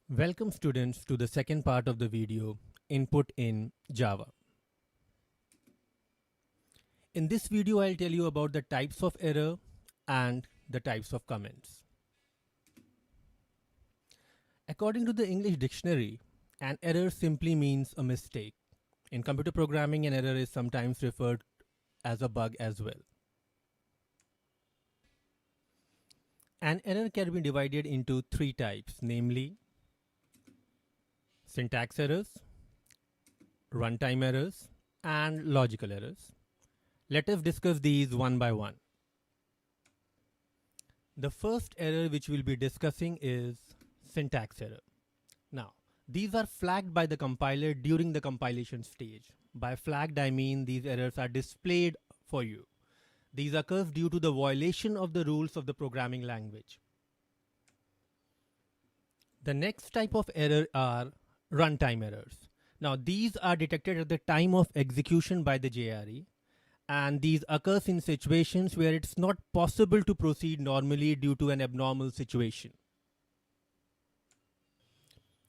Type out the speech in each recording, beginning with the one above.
Welcome students to the second part of the video, Input in Java. In this video, I'll tell you about the types of error and the types of comments. According to the English dictionary, an error simply means a mistake. In computer programming, an error is sometimes referred as a bug as well. An error can be divided into three types, namely syntax errors, runtime errors, and logical errors. Let us discuss these one by one. The first error which we'll be discussing is syntax error. Now, these are flagged by the compiler during the compilation stage. By flagged, I mean these errors are displayed for you. These occur due to the violation of the rules of the programming language. The next type of error are runtime errors. Now, these are detected at the time of execution by the JRE, and these occurs in situations where it's not possible to proceed normally due to an abnormal situation.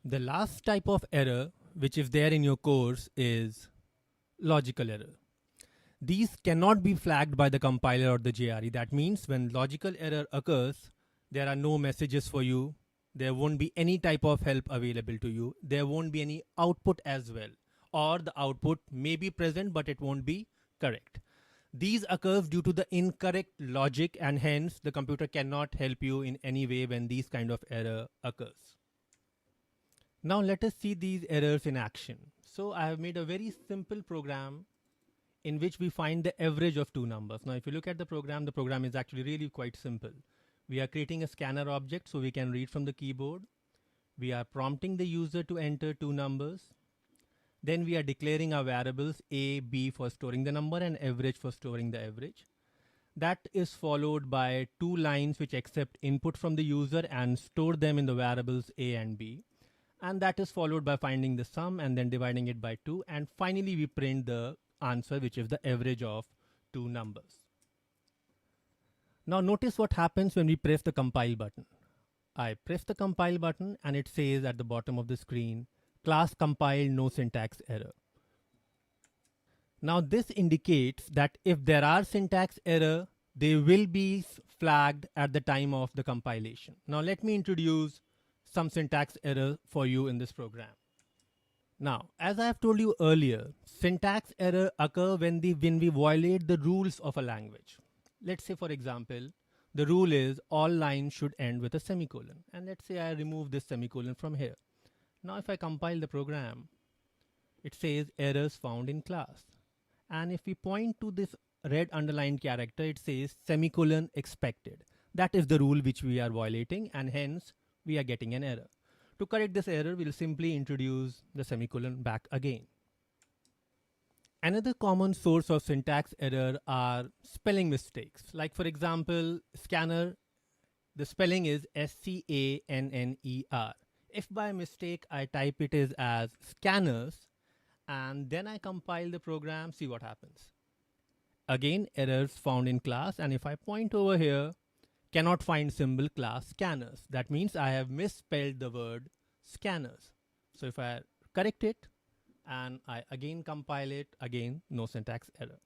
The last type of error which is there in your course is logical error. These cannot be flagged by the compiler or the JRE. That means when logical error occurs, there are no messages for you. There won't be any type of help available to you. There won't be any output as well. Or the output may be present, but it won't be correct. These occurs due to the incorrect logic, and hence the computer cannot help you in any way when these kind of error occurs. Now let us see these errors in action. So I have made a very simple program in which we find the average of two numbers. Now if you look at the program is actually really quite simple. We are creating a scanner object so we can read from the keyboard. We are prompting the user to enter two numbers. Then we are declaring our variables A, B for storing the number and average for storing the average. That is followed by two lines which accept input from the user and store them in the variables A and B. And that is followed by finding the sum and then dividing it by 2. And finally, we print the answer, which is the average of two numbers. Now notice what happens when we press the compile button. I press the compile button and it says at the bottom of the screen, class compiled, no syntax error. Now this indicates that if there are syntax error, they will be flagged at the time of the compilation. Now let me introduce some syntax error for you in this program. Now, as I have told you earlier, syntax error occur when we violate the rules of a language. Let's say, for example, the rule is all lines should end with a semicolon. And let's say I remove this semicolon from here. Now, if I compile the program, it says errors found in class. And if we point to this red underlined character, it says semicolon expected. That is the rule which we are violating, and hence we are getting an error. To correct this error, we'll simply introduce the semicolon back again. Another common source of syntax error are spelling mistakes. Like for example, scanner, the spelling is SCANNER. If by mistake I type it as scanners and then I compile the program, see what happens. Again, errors found in class, and if I point over here, cannot find symbol class scanners. That means I have misspelled the word scanners. So if I correct it and I again compile it, again no syntax error.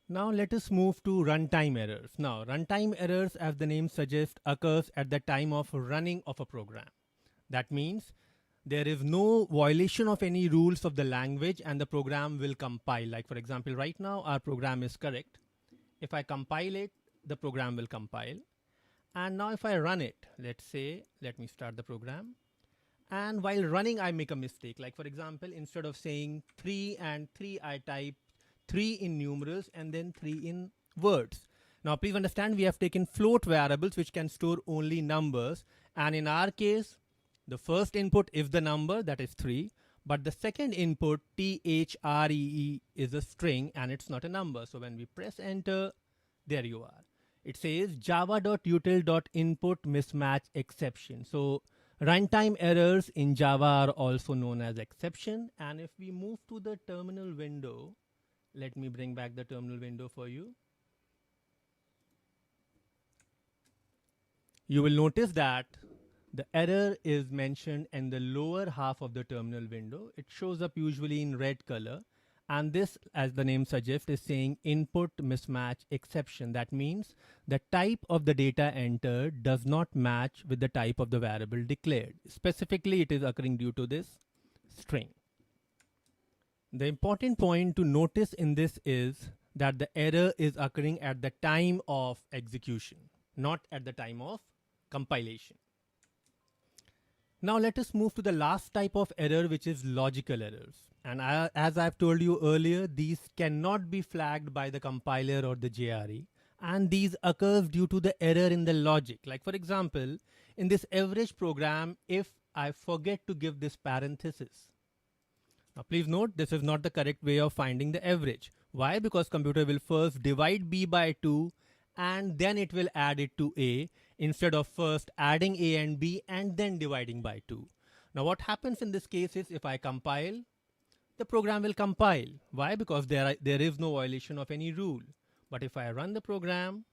Now let us move to runtime errors. Now runtime errors, as the name suggests, occurs at the time of running of a program. That means there is no violation of any rules of the language and the program will compile. Like for example, right now our program is correct. If I compile it, the program will compile. And now if I run it, let's say, let me start the program. And while running, I make a mistake. Like for example, instead of saying 3 and 3, I type 3 in numerals and then 3 in words. Now please understand, we have taken float variables which can store only numbers. And in our case, the first input is the number, that is 3. But the second input, THREE, is a string and it's not a number. So when we press enter, there you are. It says java.util.input mismatch exception. So runtime errors in Java are also known as exception. And if we move to the terminal window, let me bring back the terminal window for you. You will notice that The error is mentioned in the lower half of the terminal window. It shows up usually in red color. And this, as the name suggests, is saying input mismatch exception. That means the type of the data entered does not match with the type of the variable declared. Specifically, it is occurring due to this string. The important point to notice in this is that the error is occurring at the time of execution, not at the time of compilation. Now let us move to the last type of error, which is logical errors. And as I've told you earlier, these cannot be flagged by the compiler or the JRE. And these occurs due to the error in the logic. Like for example, in this average program, if I forget to give this parenthesis. Now please note, this is not the correct way of finding the average. Why? Because computer will first divide B by 2 and then it will add it to A, instead of first adding A and B and then dividing by 2. Now what happens in this case is, if I compile, the program will compile. Why? Because there is no violation of any rule. But if I run the program,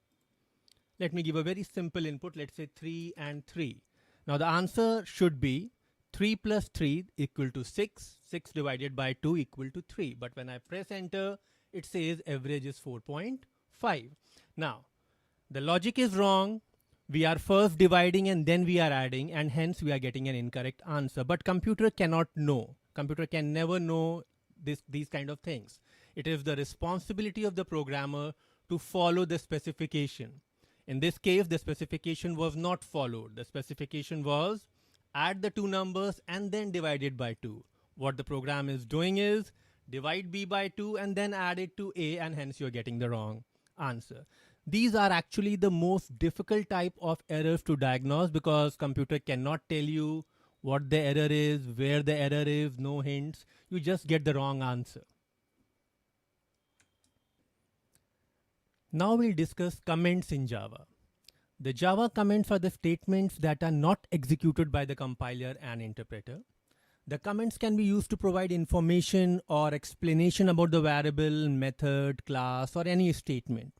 let me give a very simple input, let's say 3 and 3. Now the answer should be 3 plus 3 equal to 6, 6 divided by 2 equal to 3. But when I press enter, it says average is 4.5. Now, the logic is wrong. We are first dividing and then we are adding, and hence we are getting an incorrect answer. But computer cannot know. Computer can never know these kind of things. It is the responsibility of the programmer to follow the specification. In this case, the specification was not followed. The specification was add the two numbers and then divide it by 2. What the program is doing is divide B by 2 and then add it to A, and hence you're getting the wrong answer. These are actually the most difficult type of errors to diagnose, because computer cannot tell you what the error is, where the error is, no hints. You just get the wrong answer. Now we'll discuss comments in Java. The Java comments are the statements that are not executed by the compiler and interpreter. The comments can be used to provide information or explanation about the variable, method, class, or any statement.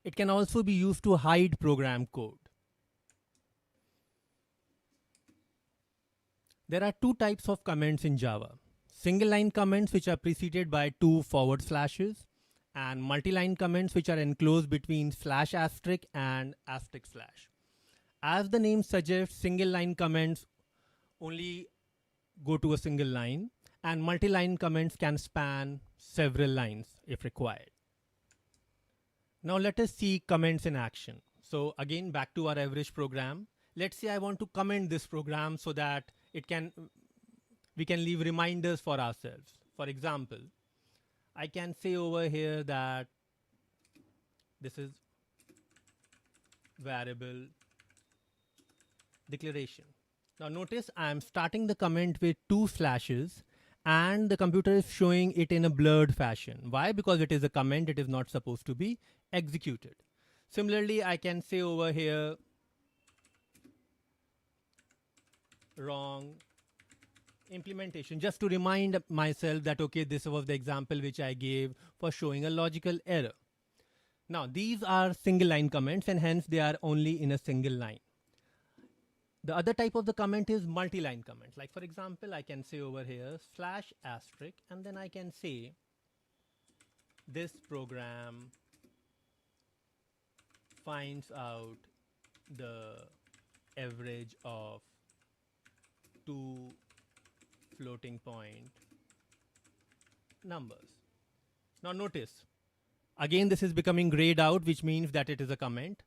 It can also be used to hide program code. There are two types of comments in Java. Single line comments, which are preceded by 2 forward slashes, and multi-line comments, which are enclosed between slash asterisk and asterisk slash. As the name suggests, single line comments only go to a single line, and multi-line comments can span several lines if required. Now let us see comments in action. So again, back to our average program. Let's say I want to comment this program so that we can leave reminders for ourselves. For example, I can say over here that this is variable declaration. Now notice I am starting the comment with 2 slashes, and the computer is showing it in a blurred fashion. Why? Because it is a comment, it is not supposed to be executed. Similarly, I can say over here wrong implementation, just to remind myself that, okay, this was the example which I gave for showing a logical error. Now, these are single line comments, and hence they are only in a single line. The other type of the comment is multi-line comment. Like for example, I can say over here slash asterisk, and then I can say this program finds out the average of 2 floating point numbers. Now notice, again this is becoming grayed out, which means that it is a comment.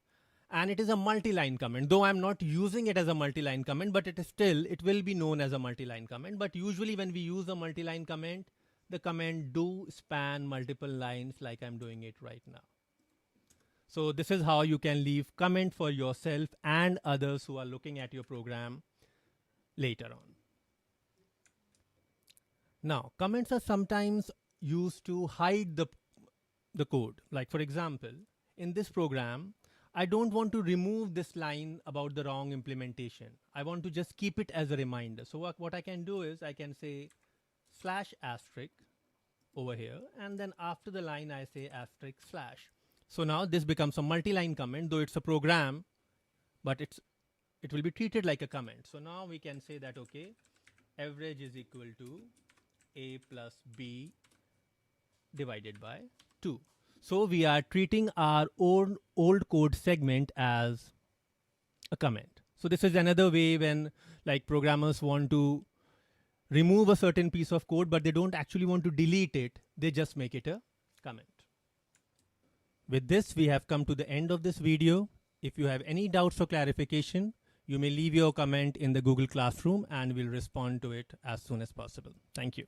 And it is a multi-line comment, though I'm not using it as a multi-line comment, but it will be known as a multi-line comment. But usually when we use a multi-line comment, the comment do span multiple lines, like I'm doing it right now. So this is how you can leave comment for yourself and others who are looking at your program later on. Now, comments are sometimes used to hide the code. Like for example, in this program, I don't want to remove this line about the wrong implementation. I want to just keep it as a reminder. So what I can do is I can say slash asterisk over here, and then after the line I say asterisk slash. So now this becomes a multi-line comment, though it's a program, but it's it will be treated like a comment. So now we can say that, okay, average is equal to A plus B divided by 2. So we are treating our old code segment as a comment. So this is another way when like programmers want to remove a certain piece of code, but they don't actually want to delete it. They just make it a comment. With this, we have come to the end of this video. If you have any doubts or clarification, you may leave your comment in the Google Classroom and we'll respond to it as soon as possible. Thank you.